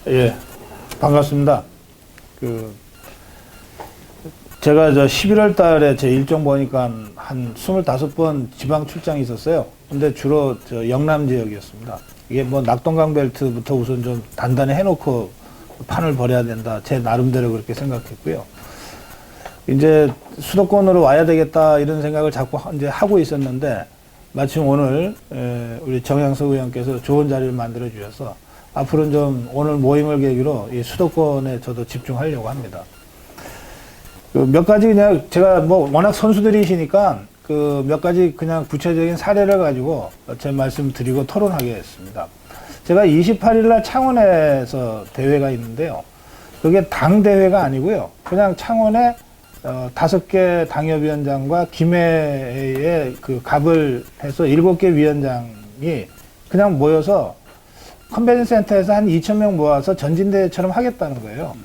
예, 반갑습니다. 제가 11월 달에 제 일정 보니까 한 25번 지방 출장이 있었어요. 근데 주로 영남 지역이었습니다. 이게 뭐 낙동강 벨트부터 우선 좀 단단히 해놓고 판을 벌여야 된다. 제 나름대로 그렇게 생각했고요. 이제 수도권으로 와야 되겠다 이런 생각을 자꾸 이제 하고 있었는데 마침 오늘 우리 정양석 의원께서 좋은 자리를 만들어 주셔서 앞으로는 좀 오늘 모임을 계기로 이 수도권에 저도 집중하려고 합니다. 몇 가지 그냥 제가 뭐 워낙 선수들이시니까 몇 가지 그냥 구체적인 사례를 가지고 제 말씀 드리고 토론하겠습니다. 제가 28일 날 창원에서 대회가 있는데요. 그게 당 대회가 아니고요. 그냥 창원에 5개 당협위원장과 김해에 갑을 해서 7개 위원장이 그냥 모여서 컨벤션 센터에서 한 2,000명 모아서 전진대회처럼 하겠다는 거예요.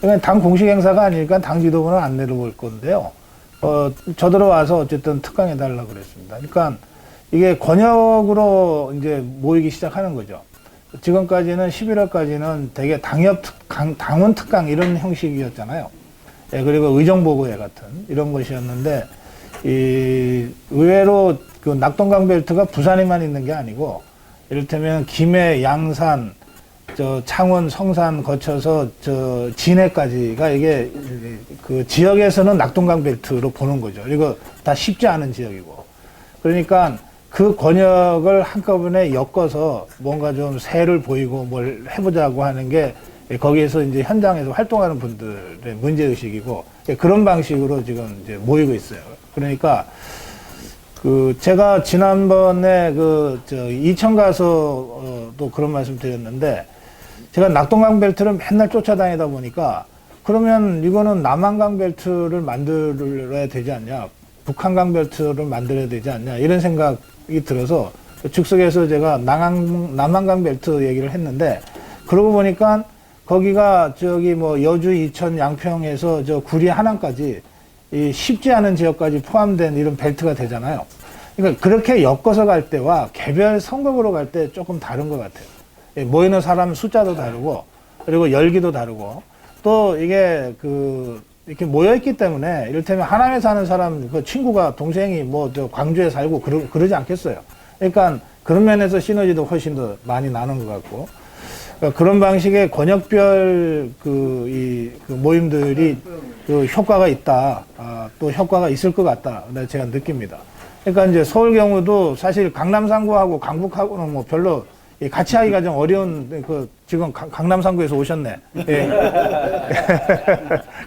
그러니까 당 공식 행사가 아니니까 당 지도부는 안 내려올 건데요. 저들어 와서 어쨌든 특강해달라고 그랬습니다. 그러니까 이게 권역으로 이제 모이기 시작하는 거죠. 지금까지는 11월까지는 되게 당원 특강 이런 형식이었잖아요. 예, 그리고 의정보고회 같은 이런 것이었는데, 의외로 낙동강 벨트가 부산에만 있는 게 아니고, 이를테면 김해, 양산, 창원, 성산 거쳐서 진해까지가 이게 지역에서는 낙동강 벨트로 보는 거죠. 그리고 다 쉽지 않은 지역이고. 그러니까 그 권역을 한꺼번에 엮어서 뭔가 좀 새를 보이고 뭘 해보자고 하는 게 거기에서 이제 현장에서 활동하는 분들의 문제의식이고 그런 방식으로 지금 이제 모이고 있어요. 그러니까 제가 지난번에 이천 가서도 그런 말씀 드렸는데 제가 낙동강 벨트를 맨날 쫓아다니다 보니까 그러면 이거는 남한강 벨트를 만들어야 되지 않냐, 북한강 벨트를 만들어야 되지 않냐 이런 생각이 들어서 즉석에서 제가 남한강 벨트 얘기를 했는데 그러고 보니까 거기가 뭐 여주, 이천, 양평에서 구리, 하남까지 쉽지 않은 지역까지 포함된 이런 벨트가 되잖아요. 그러니까 그렇게 엮어서 갈 때와 개별 선거구로 갈 때 조금 다른 것 같아요. 모이는 사람 숫자도 다르고, 그리고 열기도 다르고, 또 이게 이렇게 모여있기 때문에, 이를테면 하남에 사는 사람, 친구가, 동생이 광주에 살고 그러지 않겠어요. 그러니까 그런 면에서 시너지도 훨씬 더 많이 나는 것 같고, 그러니까 그런 방식의 권역별 모임들이 효과가 있다, 또 효과가 있을 것 같다, 제가 느낍니다. 그러니까 이제 서울 경우도 사실 강남 3구하고 강북하고는 뭐 별로 같이 하기가 좀 어려운, 지금 강남 3구에서 오셨네. 예.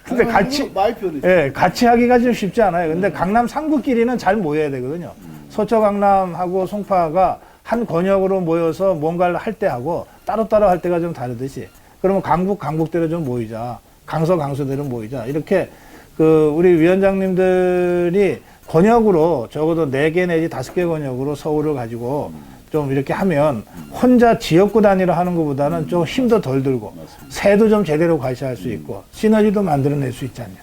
근데 같이 하기가 좀 쉽지 않아요. 근데 강남 3구끼리는 잘 모여야 되거든요. 서초 강남하고 송파가 한 권역으로 모여서 뭔가를 할 때 하고 따로따로 할 때가 좀 다르듯이. 그러면 강북대로 좀 모이자. 강서대로 모이자. 이렇게 우리 위원장님들이 권역으로 적어도 4개 내지 5개 권역으로 서울을 가지고 좀 이렇게 하면 혼자 지역구 단위로 하는 것보다는 좀 힘도 덜 들고 새도 좀 제대로 과시할 수 있고 시너지도 만들어낼 수 있지 않냐.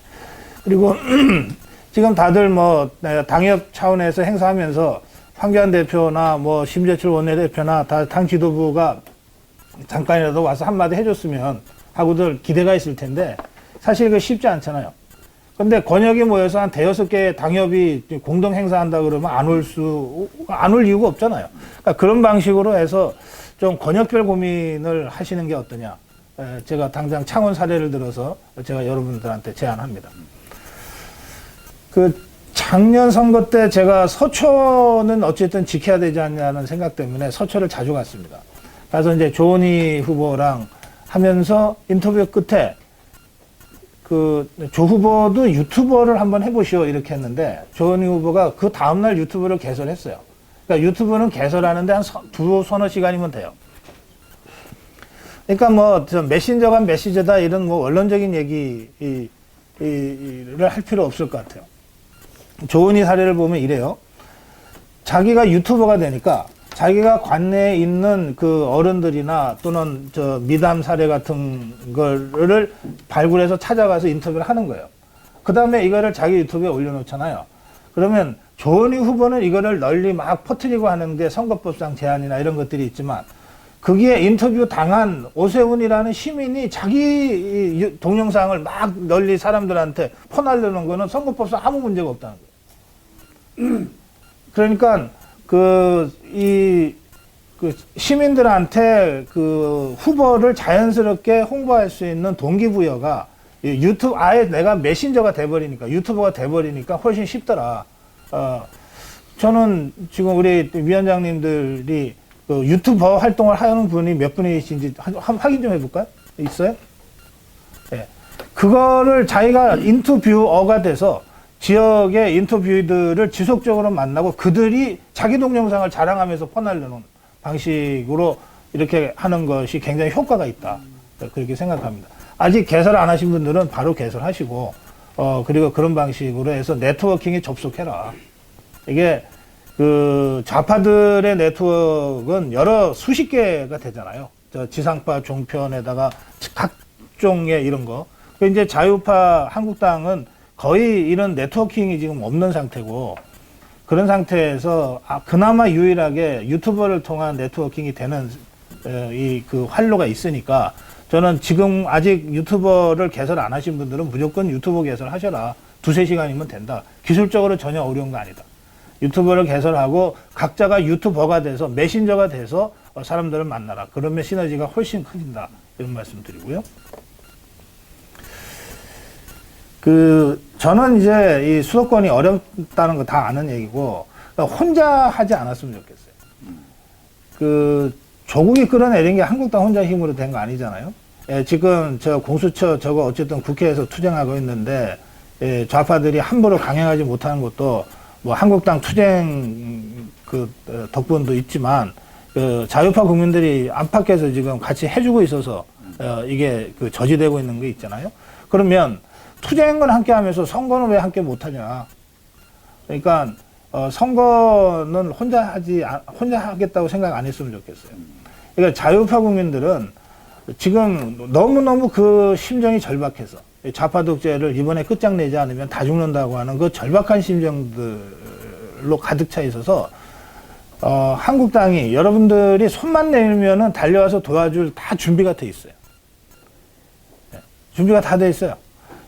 그리고 지금 다들 당협 차원에서 행사하면서 황교안 대표나 심재철 원내대표나 다 당 지도부가 잠깐이라도 와서 한마디 해줬으면 하고들 기대가 있을 텐데 사실 그거 쉽지 않잖아요. 근데 권역이 모여서 한 5-6개 당협이 공동 행사한다 그러면 안 올 이유가 없잖아요. 그러니까 그런 방식으로 해서 좀 권역별 고민을 하시는 게 어떠냐. 제가 당장 창원 사례를 들어서 제가 여러분들한테 제안합니다. 작년 선거 때 제가 서초는 어쨌든 지켜야 되지 않냐는 생각 때문에 서초를 자주 갔습니다. 그래서 이제 조은희 후보랑 하면서 인터뷰 끝에 조 후보도 유튜버를 한번 해보시오 이렇게 했는데 조은희 후보가 그 다음날 유튜브를 개설했어요. 그러니까 유튜브는 개설하는데 한 서너 시간이면 돼요. 그러니까 메신저가 메시저다 이런 원론적인 얘기를 할 필요 없을 것 같아요. 조은희 사례를 보면 이래요. 자기가 유튜버가 되니까 자기가 관내에 있는 어른들이나 또는 미담 사례 같은 거를 발굴해서 찾아가서 인터뷰를 하는 거예요. 그 다음에 이거를 자기 유튜브에 올려놓잖아요. 그러면 조은희 후보는 이거를 널리 막 퍼뜨리고 하는 게 선거법상 제한이나 이런 것들이 있지만 거기에 인터뷰 당한 오세훈이라는 시민이 자기 동영상을 막 널리 사람들한테 퍼날르는 거는 선거법상 아무 문제가 없다는 거예요. 그러니까 그 시민들한테 그 후보를 자연스럽게 홍보할 수 있는 동기부여가 유튜브 아예 내가 메신저가 돼버리니까 유튜버가 돼버리니까 훨씬 쉽더라. 저는 지금 우리 위원장님들이 그 유튜버 활동을 하는 분이 몇 분이신지 확인 좀 해볼까요? 있어요? 예. 그거를 자기가 인터뷰어가 돼서 지역의 인터뷰들을 지속적으로 만나고 그들이 자기 동영상을 자랑하면서 퍼날르는 방식으로 이렇게 하는 것이 굉장히 효과가 있다. 그렇게 생각합니다. 아직 개설 안 하신 분들은 바로 개설하시고, 그리고 그런 방식으로 해서 네트워킹에 접속해라. 이게 그 좌파들의 네트워크는 수십 개가 되잖아요. 저 지상파 종편에다가 각종의 이런 거. 이제 자유파 한국당은 거의 이런 네트워킹이 지금 없는 상태고, 그런 상태에서 그나마 유일하게 유튜버를 통한 네트워킹이 되는 그 활로가 있으니까 저는 지금 아직 유튜버를 개설 안 하신 분들은 무조건 유튜버 개설하셔라. 2-3시간이면 된다. 기술적으로 전혀 어려운 거 아니다. 유튜버를 개설하고 각자가 유튜버가 돼서 메신저가 돼서 사람들을 만나라. 그러면 시너지가 훨씬 커진다. 이런 말씀 드리고요. 저는 이제 이 수도권이 어렵다는 거 다 아는 얘기고, 혼자 하지 않았으면 좋겠어요. 조국이 끌어내린 게 한국당 혼자 힘으로 된 거 아니잖아요. 예, 지금 저 공수처 저거 어쨌든 국회에서 투쟁하고 있는데, 예, 좌파들이 함부로 강행하지 못하는 것도 뭐 한국당 투쟁 덕분도 있지만, 자유파 국민들이 안팎에서 지금 같이 해주고 있어서, 이게 저지되고 있는 게 있잖아요. 그러면 투쟁을 함께 하면서 선거는 왜 함께 못하냐. 그러니까, 선거는 혼자 하겠다고 생각 안 했으면 좋겠어요. 그러니까 자유파 국민들은 지금 너무너무 그 심정이 절박해서 좌파 독재를 이번에 끝장내지 않으면 다 죽는다고 하는 그 절박한 심정들로 가득 차 있어서, 한국당이 여러분들이 손만 내밀면은 달려와서 도와줄 다 준비가 돼 있어요. 네, 준비가 다 돼 있어요.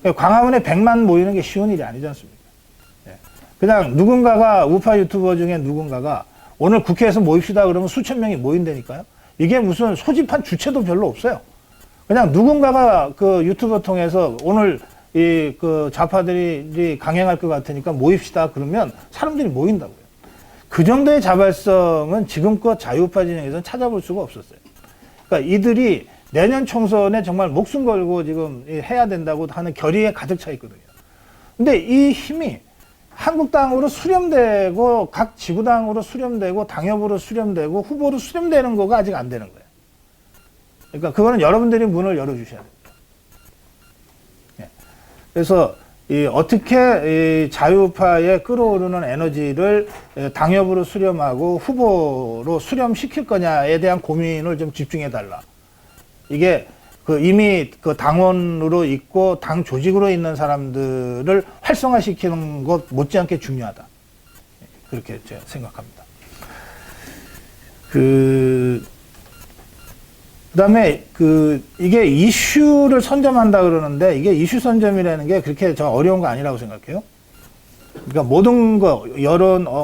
광화문에 100만 모이는 게 쉬운 일이 아니지 않습니까? 그냥 누군가가, 우파 유튜버 중에 누군가가 오늘 국회에서 모입시다 그러면 수천 명이 모인다니까요. 이게 무슨 소집한 주체도 별로 없어요. 그냥 누군가가 그 유튜버 통해서 오늘 좌파들이 강행할 것 같으니까 모입시다 그러면 사람들이 모인다고요. 그 정도의 자발성은 지금껏 자유파 진영에서는 찾아볼 수가 없었어요. 그러니까 이들이 내년 총선에 정말 목숨 걸고 지금 해야 된다고 하는 결의에 가득 차 있거든요. 근데 이 힘이 한국당으로 수렴되고 각 지구당으로 수렴되고 당협으로 수렴되고 후보로 수렴되는 거가 아직 안 되는 거예요. 그러니까 그거는 여러분들이 문을 열어주셔야 됩니다. 예. 그래서 어떻게 자유파의 끌어오르는 에너지를 당협으로 수렴하고 후보로 수렴시킬 거냐에 대한 고민을 좀 집중해 달라. 이게 이미 당원으로 있고 당 조직으로 있는 사람들을 활성화시키는 것 못지않게 중요하다. 그렇게 제가 생각합니다. 그다음에 이게 이슈를 선점한다 그러는데 이게 이슈 선점이라는 게 그렇게 어려운 거 아니라고 생각해요. 그러니까 모든 거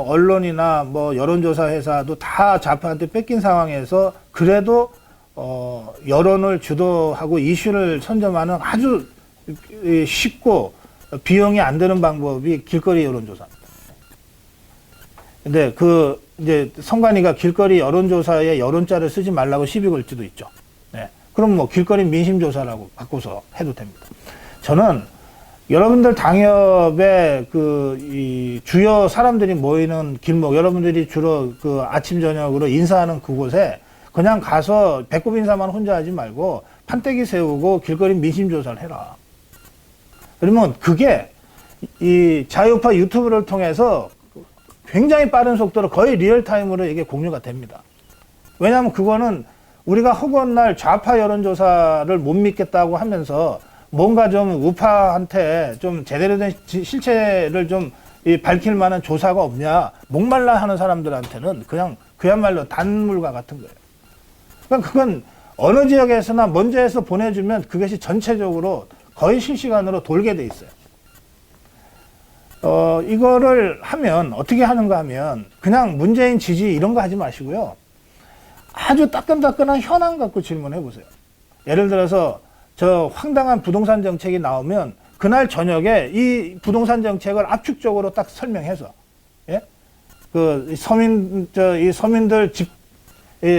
언론이나 뭐 여론조사 회사도 다 좌파한테 뺏긴 상황에서 그래도 여론을 주도하고 이슈를 선점하는 아주 쉽고 비용이 안 드는 방법이 길거리 여론조사입니다. 근데 이제 선관위가 길거리 여론조사에 여론자를 쓰지 말라고 시비 걸지도 있죠. 네. 그럼 뭐 길거리 민심조사라고 바꿔서 해도 됩니다. 저는 여러분들 당협에 이 주요 사람들이 모이는 길목, 여러분들이 주로 아침 저녁으로 인사하는 그곳에 그냥 가서 배꼽 인사만 혼자 하지 말고 판때기 세우고 길거리 민심조사를 해라. 그러면 그게 이 자유파 유튜브를 통해서 굉장히 빠른 속도로 거의 리얼타임으로 이게 공유가 됩니다. 왜냐하면 그거는 우리가 허구한 좌파 여론조사를 못 믿겠다고 하면서 뭔가 좀 우파한테 좀 제대로 된 실체를 좀 밝힐 만한 조사가 없냐, 목말라 하는 사람들한테는 그냥 그야말로 단물과 같은 거예요. 그러니까 그건 어느 지역에서나 먼저 해서 보내주면 그것이 전체적으로 거의 실시간으로 돌게 돼 있어요. 이거를 하면 어떻게 하는가 하면 그냥 문재인 지지 이런 거 하지 마시고요. 아주 따끈따끈한 현안 갖고 질문해 보세요. 예를 들어서 저 황당한 부동산 정책이 나오면 그날 저녁에 이 부동산 정책을 압축적으로 딱 설명해서, 예? 이 서민들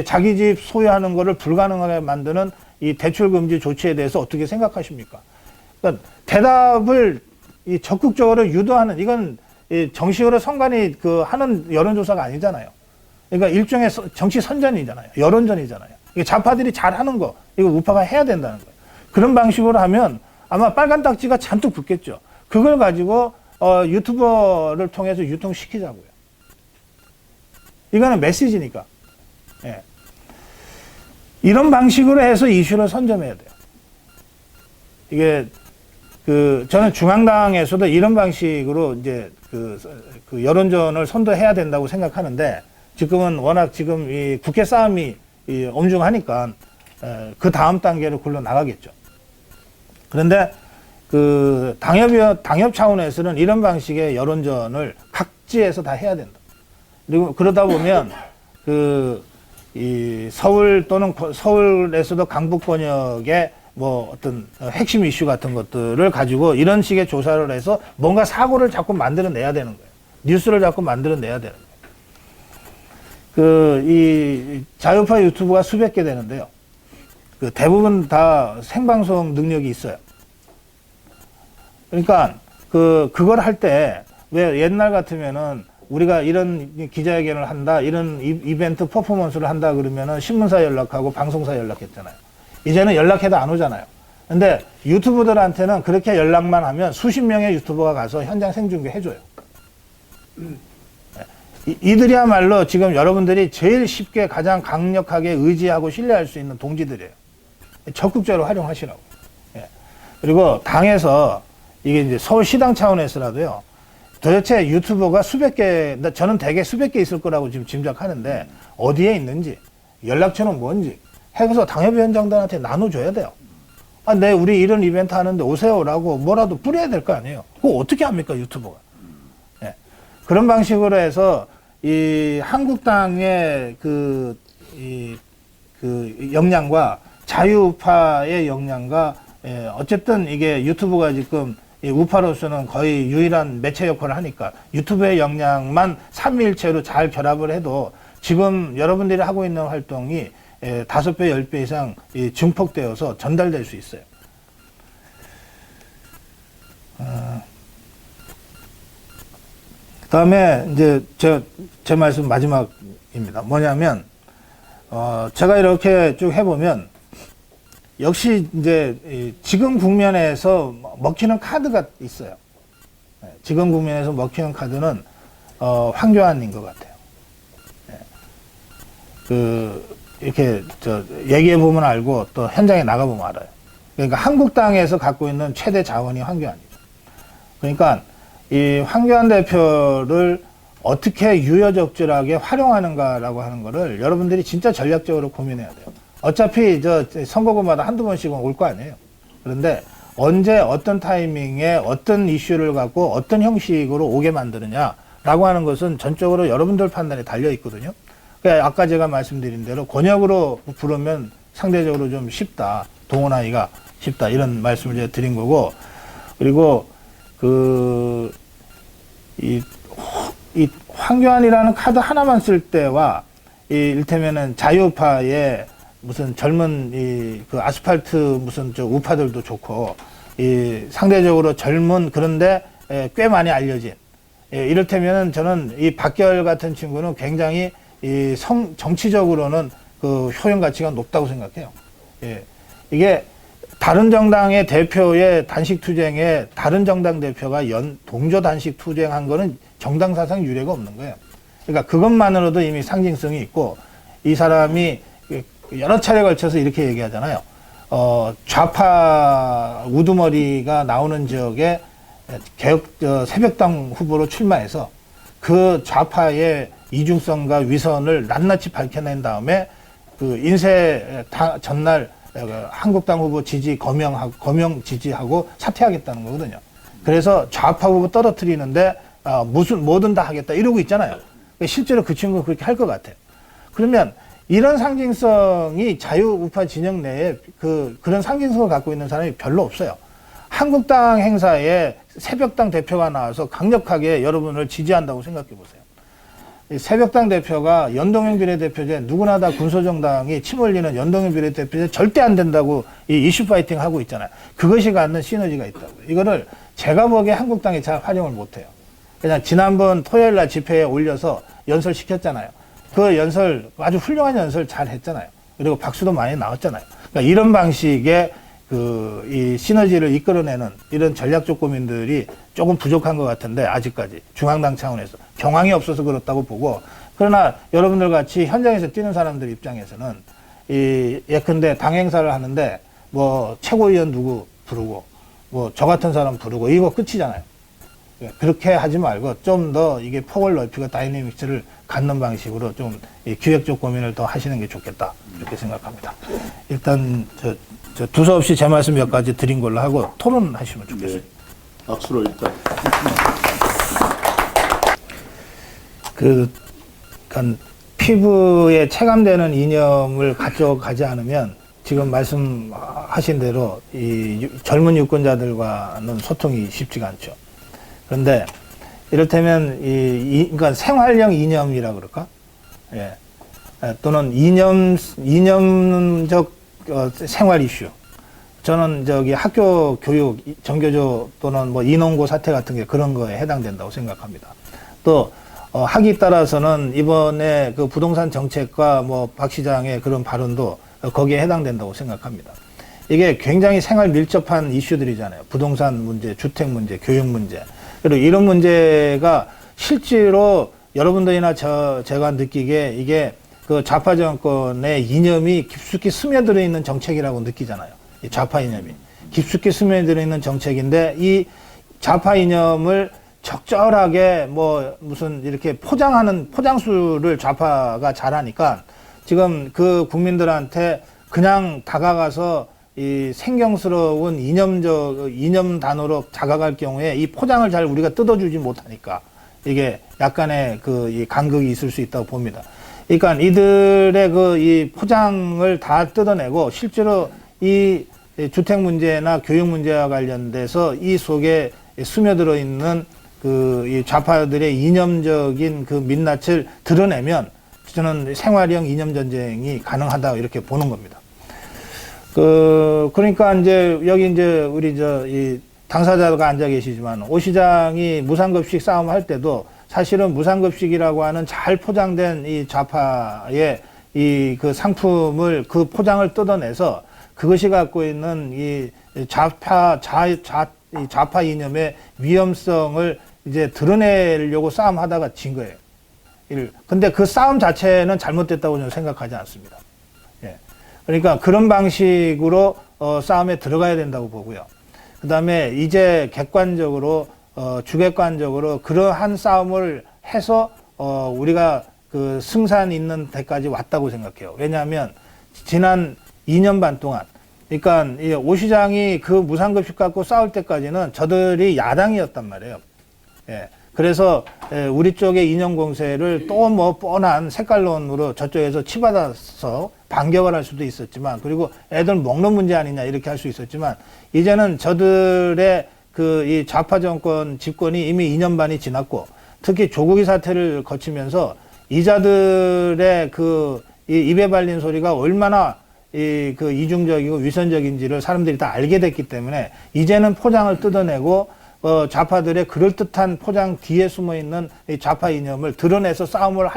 자기 집 소유하는 거를 불가능하게 만드는 이 대출 금지 조치에 대해서 어떻게 생각하십니까? 그러니까 대답을 적극적으로 유도하는, 이건 정식으로 선관위 하는 여론조사가 아니잖아요. 그러니까 일종의 정치 선전이잖아요. 여론전이잖아요. 이게 좌파들이 잘하는 거, 이거 우파가 해야 된다는 거예요. 그런 방식으로 하면 아마 빨간 딱지가 잔뜩 붙겠죠. 그걸 가지고 유튜버를 통해서 유통시키자고요. 이거는 메시지니까. 예. 이런 방식으로 해서 이슈를 선점해야 돼요. 이게 저는 중앙당에서도 이런 방식으로 이제 그 여론전을 선도해야 된다고 생각하는데, 지금은 워낙 지금 이 국회 싸움이 엄중하니까 그 다음 단계로 굴러 나가겠죠. 그런데 당협 차원에서는 이런 방식의 여론전을 각지에서 다 해야 된다. 그리고 그러다 보면 이 서울 또는 서울에서도 강북 권역의 뭐 어떤 핵심 이슈 같은 것들을 가지고 이런 식의 조사를 해서 뭔가 사고를 자꾸 만들어내야 되는 거예요. 뉴스를 자꾸 만들어내야 되는 거예요. 이 자유파 유튜브가 수백 개 되는데요. 대부분 다 생방송 능력이 있어요. 그러니까 그걸 할 때 왜 옛날 같으면은 우리가 이런 기자회견을 한다, 이런 이벤트 퍼포먼스를 한다 그러면은 신문사 연락하고 방송사 연락했잖아요. 이제는 연락해도 안 오잖아요. 근데 유튜브들한테는 그렇게 연락만 하면 수십 명의 유튜버가 가서 현장 생중계 해줘요. 이들이야말로 지금 여러분들이 제일 쉽게 가장 강력하게 의지하고 신뢰할 수 있는 동지들이에요. 적극적으로 활용하시라고. 예. 그리고 당에서 이게 이제 서울시당 차원에서라도요. 도대체 유튜버가 수백 개, 저는 대개 수백 개 있을 거라고 지금 짐작하는데 어디에 있는지, 연락처는 뭔지 해서 당협위원장들한테 나눠줘야 돼요. 우리 이런 이벤트 하는데 오세요라고 뭐라도 뿌려야 될 거 아니에요. 그거 어떻게 합니까, 유튜버가? 예. 그런 방식으로 해서 이 한국당의 역량과 자유우파의 역량과, 어쨌든 이게 유튜브가 지금 우파로서는 거의 유일한 매체 역할을 하니까 유튜브의 역량만 삼위일체로 잘 결합을 해도 지금 여러분들이 하고 있는 활동이 5배, 10배 이상 증폭되어서 전달될 수 있어요. 그 다음에 이제 제 말씀 마지막입니다. 뭐냐면, 제가 이렇게 쭉 해보면 역시 이제 지금 국면에서 먹히는 카드가 있어요. 지금 국면에서 먹히는 카드는 황교안인 것 같아요. 이렇게 얘기해 보면 알고 또 현장에 나가 보면 알아요. 그러니까 한국당에서 갖고 있는 최대 자원이 황교안이죠. 그러니까 이 황교안 대표를 어떻게 유여적절하게 활용하는가라고 하는 거를 여러분들이 진짜 전략적으로 고민해야 돼요. 어차피 선거구마다 한두 번씩은 올 거 아니에요. 그런데 언제 어떤 타이밍에 어떤 이슈를 갖고 어떤 형식으로 오게 만드느냐라고 하는 것은 전적으로 여러분들 판단에 달려 있거든요. 그러니까 아까 제가 말씀드린 대로 권역으로 부르면 상대적으로 좀 쉽다, 동원하기가 쉽다, 이런 말씀을 제가 드린 거고, 그리고 이 황교안이라는 카드 하나만 쓸 때와 일테면은 자유파의 무슨 젊은 아스팔트 무슨 우파들도 좋고, 상대적으로 젊은, 그런데 꽤 많이 알려진, 이를테면은 저는 이 박결 같은 친구는 굉장히 정치적으로는 효용 가치가 높다고 생각해요. 이게 다른 정당의 대표의 단식 투쟁에 다른 정당 대표가 동조 단식 투쟁한 거는 정당 사상 유례가 없는 거예요. 그러니까 그것만으로도 이미 상징성이 있고, 이 사람이 여러 차례 걸쳐서 이렇게 얘기하잖아요. 좌파 우두머리가 나오는 지역에 새벽당 후보로 출마해서 그 좌파의 이중성과 위선을 낱낱이 밝혀낸 다음에 그 인쇄 전날 한국당 후보 지지 거명 지지하고 사퇴하겠다는 거거든요. 그래서 좌파 후보 떨어뜨리는데 뭐든 다 하겠다 이러고 있잖아요. 실제로 그 친구가 그렇게 할 것 같아요. 그러면 이런 상징성이 자유우파 진영 내에 그런 상징성을 갖고 있는 사람이 별로 없어요. 한국당 행사에 새벽당 대표가 나와서 강력하게 여러분을 지지한다고 생각해 보세요. 새벽당 대표가 연동형 비례대표제 누구나 다 군소정당이 침 흘리는 연동형 비례대표제 절대 안 된다고 이 이슈 파이팅 하고 있잖아요. 그것이 갖는 시너지가 있다고요. 이거를 제가 보기에 한국당이 잘 활용을 못해요. 그냥 지난번 토요일 날 집회에 올려서 연설시켰잖아요. 그 연설 아주 훌륭한 연설 잘 했잖아요. 그리고 박수도 많이 나왔잖아요. 그러니까 이런 방식의 이 시너지를 이끌어내는 이런 전략적 고민들이 조금 부족한 것 같은데 아직까지 중앙당 차원에서 경황이 없어서 그렇다고 보고, 그러나 여러분들 같이 현장에서 뛰는 사람들 입장에서는 예컨대 당 행사를 하는데 뭐 최고위원 누구 부르고 뭐 저 같은 사람 부르고 이거 끝이잖아요. 그렇게 하지 말고 좀 더 이게 폭을 넓히고 다이내믹스를 갖는 방식으로 좀 기획적 고민을 더 하시는 게 좋겠다 이렇게 생각합니다. 일단 저 두서없이 제 말씀 몇 가지 드린 걸로 하고 토론하시면 좋겠습니다. 네. 악수로 일단. 피부에 체감되는 이념을 가져가지 않으면 지금 말씀하신 대로 이 젊은 유권자들과는 소통이 쉽지가 않죠. 그런데 이를테면 그러니까 생활형 이념이라 그럴까? 예. 또는 이념적 생활 이슈. 저는 학교 교육, 정교조 또는 뭐 인원고 사태 같은 게 그런 거에 해당된다고 생각합니다. 또 학이 따라서는 이번에 그 부동산 정책과 뭐 박 시장의 그런 발언도 거기에 해당된다고 생각합니다. 이게 굉장히 생활 밀접한 이슈들이잖아요. 부동산 문제, 주택 문제, 교육 문제. 그리고 이런 문제가 실제로 여러분들이나 제가 느끼기에 이게 그 좌파 정권의 이념이 깊숙이 스며들어 있는 정책이라고 느끼잖아요. 이 좌파 이념이. 깊숙이 스며들어 있는 정책인데 이 좌파 이념을 적절하게 뭐 무슨 이렇게 포장수를 좌파가 잘하니까 지금 그 국민들한테 그냥 다가가서 이 생경스러운 이념 단어로 다가갈 경우에 이 포장을 잘 우리가 뜯어주지 못하니까 이게 약간의 이 간극이 있을 수 있다고 봅니다. 그러니까 이들의 이 포장을 다 뜯어내고 실제로 이 주택 문제나 교육 문제와 관련돼서 이 속에 스며들어 있는 이 좌파들의 이념적인 그 민낯을 드러내면 저는 생활형 이념 전쟁이 가능하다 이렇게 보는 겁니다. 그러니까 여기 우리 이 당사자가 앉아 계시지만 오 시장이 무상급식 싸움 할 때도 사실은 무상급식이라고 하는 잘 포장된 이 좌파의 그 상품을 그 포장을 뜯어내서 그것이 갖고 있는 이 좌파 이념의 위험성을 이제 드러내려고 싸움하다가 진 거예요. 근데 그 싸움 자체는 잘못됐다고 저는 생각하지 않습니다. 예. 그러니까 그런 방식으로 싸움에 들어가야 된다고 보고요. 그 다음에 이제 객관적으로 주객관적으로 그러한 싸움을 해서 우리가 그 승산 있는 데까지 왔다고 생각해요. 왜냐하면 지난 2년 반 동안, 그러니까 오 시장이 그 무상급식 갖고 싸울 때까지는 저들이 야당이었단 말이에요. 예. 그래서 우리 쪽의 이념 공세를 또 뭐 뻔한 색깔론으로 저쪽에서 치받아서 반격을 할 수도 있었지만, 그리고 애들 먹는 문제 아니냐 이렇게 할 수 있었지만, 이제는 저들의 이 좌파 정권 집권이 이미 2년 반이 지났고, 특히 조국이 사태를 거치면서 이자들의 이 입에 발린 소리가 얼마나 이중적이고 위선적인지를 사람들이 다 알게 됐기 때문에 이제는 포장을 뜯어내고 좌파들의 그럴듯한 포장 뒤에 숨어있는 이 좌파 이념을 드러내서 싸움을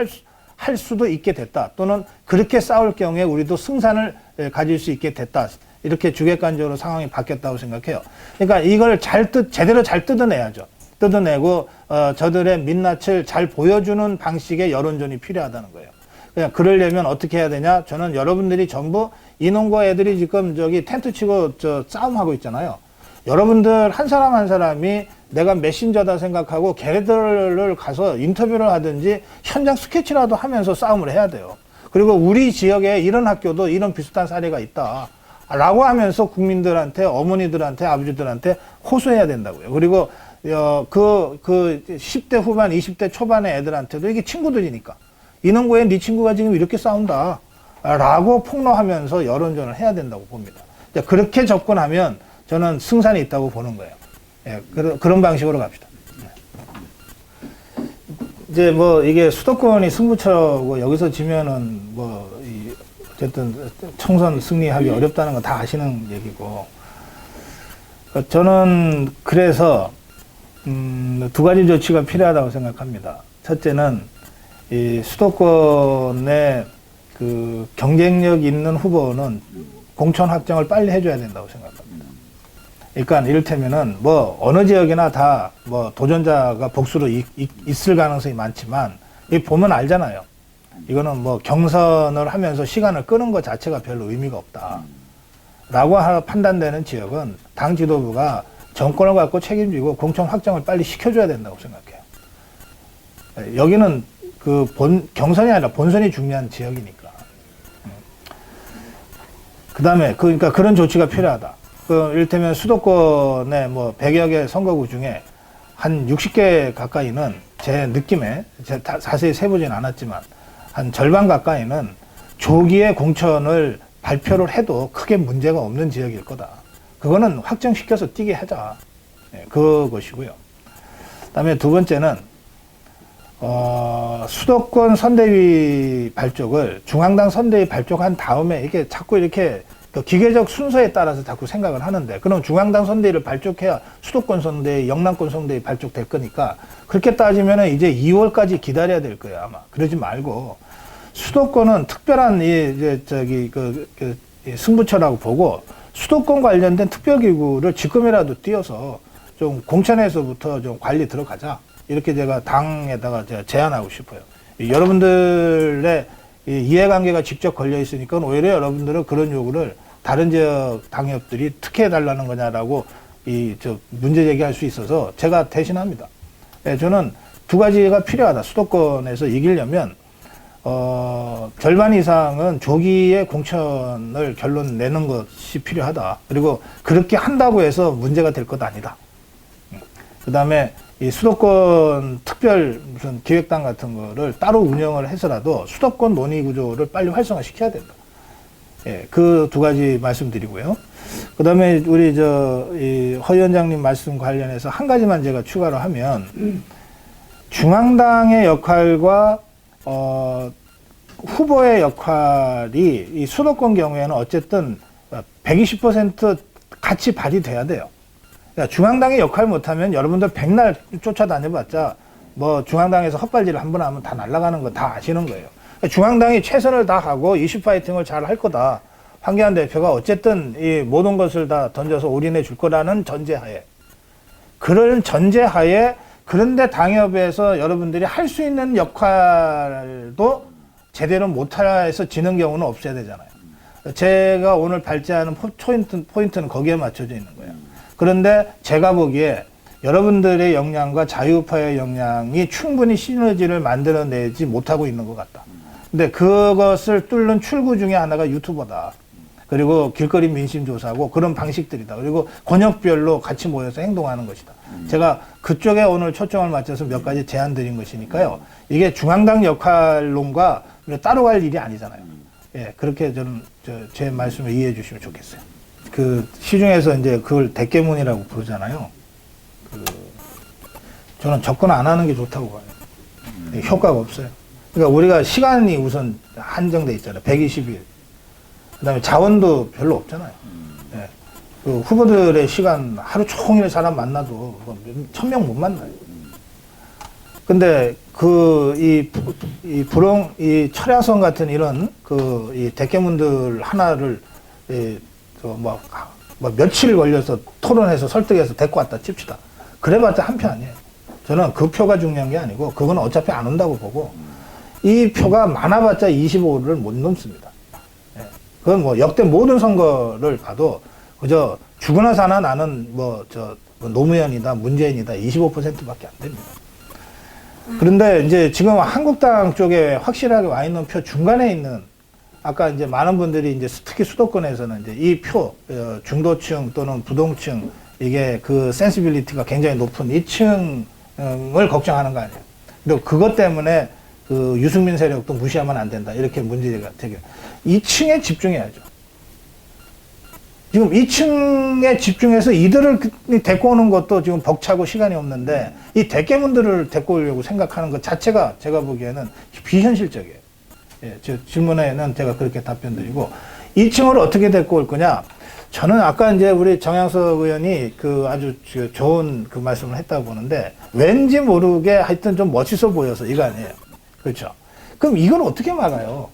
할 수도 있게 됐다. 또는 그렇게 싸울 경우에 우리도 승산을 가질 수 있게 됐다. 이렇게 주객관적으로 상황이 바뀌었다고 생각해요. 그러니까 이걸 제대로 잘 뜯어내야죠. 뜯어내고 저들의 민낯을 잘 보여주는 방식의 여론전이 필요하다는 거예요. 그냥 그러려면 어떻게 해야 되냐? 저는 여러분들이 전부 인원고 애들이 지금 텐트 치고 싸움하고 있잖아요. 여러분들 한 사람 한 사람이 내가 메신저다 생각하고 걔들을 가서 인터뷰를 하든지 현장 스케치라도 하면서 싸움을 해야 돼요. 그리고 우리 지역에 이런 학교도 이런 비슷한 사례가 있다. 라고 하면서 국민들한테, 어머니들한테, 아버지들한테 호소해야 된다고요. 그리고, 10대 후반, 20대 초반의 애들한테도 이게 친구들이니까. 이놈 고에 네 친구가 지금 이렇게 싸운다. 라고 폭로하면서 여론전을 해야 된다고 봅니다. 그렇게 접근하면 저는 승산이 있다고 보는 거예요. 예, 그런 방식으로 갑시다. 이제 뭐 이게 수도권이 승부처고 여기서 지면은 어쨌든 총선 승리하기 어렵다는 건 다 아시는 얘기고, 저는 그래서 두 가지 조치가 필요하다고 생각합니다. 첫째는 이 수도권의 그 경쟁력 있는 후보는 공천 확정을 빨리 해줘야 된다고 생각합니다. 그러니까 이를테면은 뭐 어느 지역이나 다 뭐 도전자가 복수로 있을 가능성이 많지만 이 보면 알잖아요. 이거는 뭐 경선을 하면서 시간을 끄는 것 자체가 별로 의미가 없다. 라고 판단되는 지역은 당 지도부가 정권을 갖고 책임지고 공천 확정을 빨리 시켜줘야 된다고 생각해요. 여기는 경선이 아니라 본선이 중요한 지역이니까. 그 다음에, 그러니까 그런 조치가 필요하다. 이를테면 수도권의 뭐 100여 개 선거구 중에 한 60개 가까이는 제 느낌에, 자세히 세보진 않았지만, 한 절반 가까이는 조기에 공천을 발표를 해도 크게 문제가 없는 지역일 거다. 그거는 확정시켜서 뛰게 하자. 그것이고요. 그 다음에 두 번째는, 수도권 선대위 발족을 중앙당 선대위 발족한 다음에 이게 자꾸 이렇게 기계적 순서에 따라서 자꾸 생각을 하는데, 그럼 중앙당 선대위를 발족해야 수도권 선대위, 영남권 선대위 발족될 거니까, 그렇게 따지면은 이제 2월까지 기다려야 될 거예요, 아마. 그러지 말고, 수도권은 특별한 승부처라고 보고, 수도권 관련된 특별기구를 지금이라도 띄워서 좀 공천에서부터 좀 관리 들어가자. 이렇게 제가 당에다가 제가 제안하고 싶어요. 여러분들의 이해관계가 직접 걸려 있으니까 오히려 여러분들은 그런 요구를 다른 지역 당협들이 특혜해달라는 거냐라고 문제 제기할 수 있어서 제가 대신합니다. 저는 두 가지가 필요하다. 수도권에서 이기려면, 절반 이상은 조기에 공천을 결론 내는 것이 필요하다. 그리고 그렇게 한다고 해서 문제가 될 것 아니다. 그 다음에 이 수도권 특별 무슨 기획단 같은 거를 따로 운영을 해서라도 수도권 논의 구조를 빨리 활성화시켜야 된다. 예, 그 두 가지 말씀드리고요. 그 다음에 우리 허 위원장님 말씀 관련해서 한 가지만 제가 추가로 하면, 중앙당의 역할과, 후보의 역할이 이 수도권 경우에는 어쨌든 120% 같이 발휘돼야 돼요. 그러니까 중앙당이 역할 못하면 여러분들 백날 쫓아다녀봤자 뭐 중앙당에서 헛발질을 한 번 하면 다 날아가는 거 다 아시는 거예요. 그러니까 중앙당이 최선을 다하고 이슈 파이팅을 잘 할 거다. 황교안 대표가 어쨌든 이 모든 것을 다 던져서 올인해 줄 거라는 전제하에, 그런 전제하에, 그런데 당협에서 여러분들이 할 수 있는 역할도 제대로 못해서 지는 경우는 없어야 되잖아요. 제가 오늘 발제하는 포인트는 거기에 맞춰져 있는 거예요. 그런데 제가 보기에 여러분들의 역량과 자유파의 역량이 충분히 시너지를 만들어내지 못하고 있는 것 같다. 근데 그것을 뚫는 출구 중에 하나가 유튜버다. 그리고 길거리 민심조사고 그런 방식들이다. 그리고 권역별로 같이 모여서 행동하는 것이다. 제가 그쪽에 오늘 초점을 맞춰서 몇 가지 제안 드린 것이니까요. 이게 중앙당 역할론과 따로 갈 일이 아니잖아요. 예, 그렇게 저는 제 말씀을 이해해 주시면 좋겠어요. 시중에서 이제 그걸 대깨문이라고 부르잖아요. 저는 접근 안 하는 게 좋다고 봐요. 효과가 없어요. 그러니까 우리가 시간이 우선 한정돼 있잖아요. 120일. 그 다음에 자원도 별로 없잖아요. 예. 후보들의 시간 하루 종일 사람 만나도 1000명 못 만나요. 근데 이 철야성 같은 이런 이 대깨문들 하나를 며칠 걸려서 토론해서 설득해서 데리고 왔다 칩시다. 그래봤자 한 표 아니에요. 저는 그 표가 중요한 게 아니고 그건 어차피 안 온다고 보고 이 표가 많아봤자 25를 못 넘습니다. 예. 그건 뭐 역대 모든 선거를 봐도 그저 죽으나 사나 나는 노무현이다 문재인이다 25%밖에 안 됩니다. 그런데 이제 지금 한국당 쪽에 확실하게 와 있는 표 중간에 있는 아까 이제 많은 분들이 이제 특히 수도권에서는 이제 이 표, 중도층 또는 부동층 이게 그 센시빌리티가 굉장히 높은 이 층을 걱정하는 거 아니에요. 그리고 그것 때문에 그 유승민 세력도 무시하면 안 된다. 이렇게 문제가 되게. 2층에 집중해야죠. 지금 2층에 집중해서 이들을 데리고 오는 것도 지금 벅차고 시간이 없는데 이 대깨문들을 데리고 오려고 생각하는 것 자체가 제가 보기에는 비현실적이에요. 예, 저 질문에는 제가 그렇게 답변 드리고 2층을 어떻게 데리고 올 거냐? 저는 아까 이제 우리 정양석 의원이 그 아주 좋은 그 말씀을 했다고 보는데 왠지 모르게 하여튼 좀 멋있어 보여서 이거 아니에요. 그렇죠. 그럼 이걸 어떻게 막아요?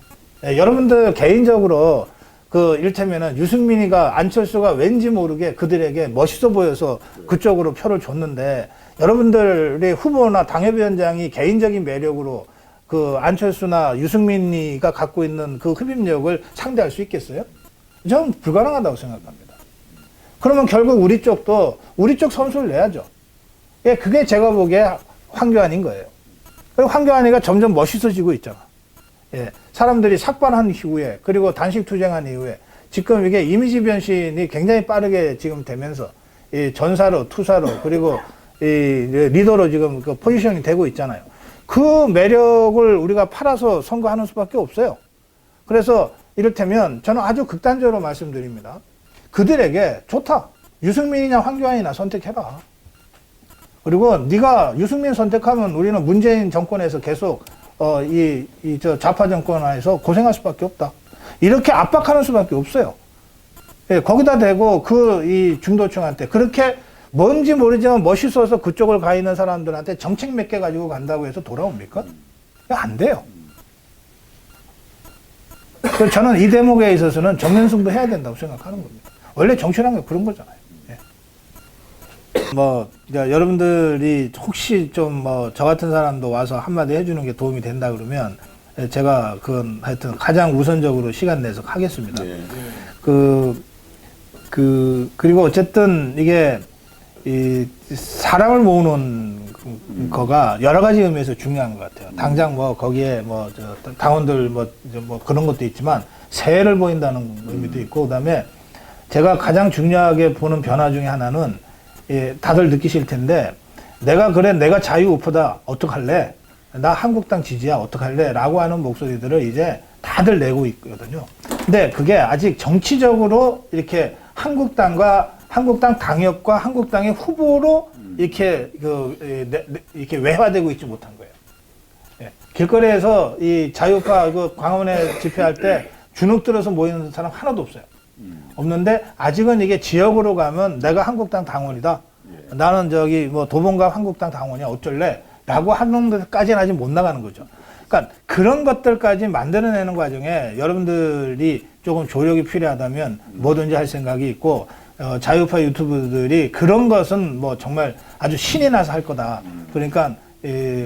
예, 여러분들 개인적으로 그 이를테면은 유승민이가 안철수가 왠지 모르게 그들에게 멋있어 보여서 그쪽으로 표를 줬는데 여러분들의 후보나 당협위원장이 개인적인 매력으로 그 안철수나 유승민이가 갖고 있는 그 흡입력을 상대할 수 있겠어요? 저는 불가능하다고 생각합니다. 그러면 결국 우리 쪽도 우리 쪽 선수를 내야죠. 예, 그게 제가 보기에 황교안인 거예요. 그리고 황교안이가 점점 멋있어지고 있잖아. 예, 사람들이 삭발한 이후에 그리고 단식 투쟁한 이후에 지금 이게 이미지 변신이 굉장히 빠르게 지금 되면서 이 전사로 투사로 그리고 이 리더로 지금 그 포지션이 되고 있잖아요. 그 매력을 우리가 팔아서 선거하는 수밖에 없어요. 그래서 이를테면 저는 아주 극단적으로 말씀드립니다. 그들에게 좋다. 유승민이나 황교안이나 선택해라. 그리고 네가 유승민 선택하면 우리는 문재인 정권에서 계속 저 좌파 정권 안에서 고생할 수밖에 없다. 이렇게 압박하는 수밖에 없어요. 예, 거기다 대고 이 중도층한테 그렇게 뭔지 모르지만 멋있어서 그쪽을 가 있는 사람들한테 정책 몇 개 가지고 간다고 해서 돌아옵니까? 안 돼요. 그래서 저는 이 대목에 있어서는 정면승부 해야 된다고 생각하는 겁니다. 원래 정치라는 게 그런 거잖아요. 뭐, 여러분들이 혹시 좀 저 같은 사람도 와서 한마디 해주는 게 도움이 된다 그러면 제가 그건 하여튼 가장 우선적으로 시간 내서 하겠습니다. 네. 그리고 어쨌든 이게 사람을 모으는 거가 여러 가지 의미에서 중요한 것 같아요. 당장 뭐 거기에 당원들 뭐 그런 것도 있지만 세를 보인다는 의미도 있고 그다음에 제가 가장 중요하게 보는 변화 중에 하나는 다들 느끼실 텐데 내가 자유우파다 어떡할래? 나 한국당 지지야 어떡할래? 라고 하는 목소리들을 이제 다들 내고 있거든요. 근데 그게 아직 정치적으로 이렇게 한국당 당협과 한국당의 후보로 이렇게 이렇게 외화되고 있지 못한 거예요. 예. 길거리에서 이 자유파 광화문에 집회할 때 주눅 들어서 모이는 사람 하나도 없어요. 없는데 아직은 이게 지역으로 가면 내가 한국당 당원이다. 나는 도봉갑 한국당 당원이야. 어쩔래? 라고 하는 데까지는 아직 못 나가는 거죠. 그러니까 그런 것들까지 만들어내는 과정에 여러분들이 조금 조력이 필요하다면 뭐든지 할 생각이 있고 자유파 유튜브들이 그런 것은 뭐 정말 아주 신이 나서 할 거다. 그러니까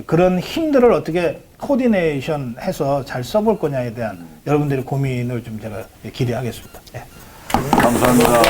그런 힘들을 어떻게 코디네이션 해서 잘 써볼 거냐에 대한 여러분들의 고민을 좀 제가 기대하겠습니다. 네. 감사합니다.